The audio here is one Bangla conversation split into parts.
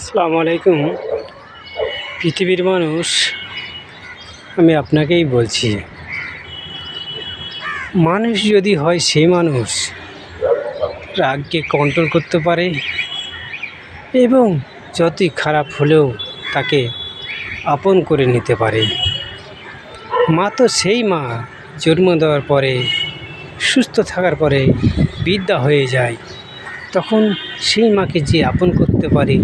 আসসালামু আলাইকুম। পৃথিবীর মানুষ, আমি আপনাকেই বলছি, মানুষ যদি হয় সেই মানুষ রাগকে কন্ট্রোল করতে পারে এবং যতই খারাপ হলেও তাকে আপন করে নিতে পারে। মা তো সেই মা জন্ম দেওয়ার পরে, সুস্থ থাকার পরে বৃদ্ধা হয়ে যায়, তখন সেই মাকে যে আপন করতে পারে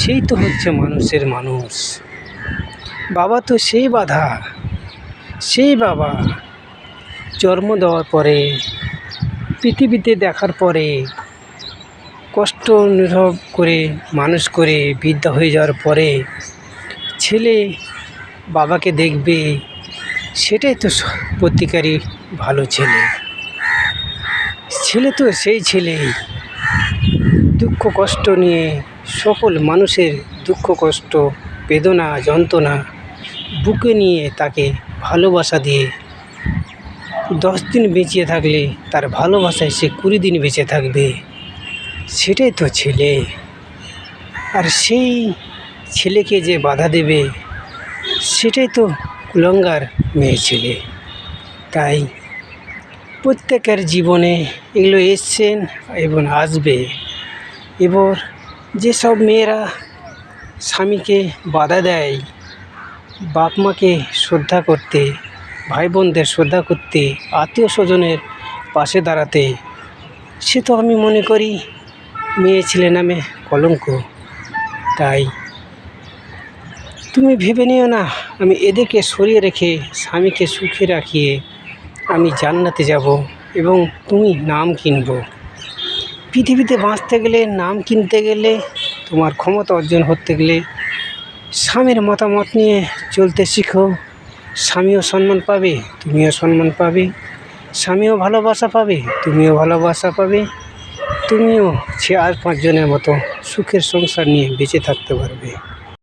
সেই তো হচ্ছে মানুষের মানুষ। বাবা তো সেই বাধা, সেই বাবা জন্ম দেওয়ার পরে, পৃথিবীতে দেখার পরে, কষ্ট অনুভব করে মানুষ করে বৃদ্ধা হয়ে যাওয়ার পরে ছেলে বাবাকে দেখবে, সেটাই তো প্রতিকারী ভালো ছেলে। ছেলে তো সেই ছেলেই দুঃখ কষ্ট নিয়ে, সকল মানুষের দুঃখ কষ্ট বেদনা যন্ত্রণা বুকে নিয়ে তাকে ভালোবাসা দিয়ে 10 দিন বেঁচে থাকলে তার ভালোবাসায় সে 20 দিন বেঁচে থাকবে, সেটাই তো ছেলে। আর সেই ছেলেকে যে বাধা দেবে সেটাই তো কুলাঙ্গার মেয়ে ছেলে। তাই প্রত্যেকের জীবনে এগুলো এসছেন এবং আসবে। এবার যেসব মেয়েরা স্বামীকে বাধা দেয়, বাপ মাকে শ্রদ্ধা করতে, ভাই বোনদের শ্রদ্ধা করতে, আত্মীয় স্বজনের পাশে দাঁড়াতে, সে তো আমি মনে করি মেয়ে ছেলে নামে কলঙ্ক। তাই তুমি ভেবে নিও না আমি এদেরকে সরিয়ে রেখে স্বামীকে সুখে রাখিয়ে আমি জান্নাতে যাব এবং তুমি নাম কিনবো। পৃথিবীতে বাঁচতে গেলে, নাম কিনতে গেলে, তোমার ক্ষমতা অর্জন করতে গেলে স্বামীর মতামত নিয়ে চলতে শিখো। স্বামীও সম্মান পাবে, তুমিও সম্মান পাবে। স্বামীও ভালোবাসা পাবে, তুমিও ভালোবাসা পাবে। তুমিও 4-5 জনের মতো সুখের সংসার নিয়ে বেঁচে থাকতে পারবে।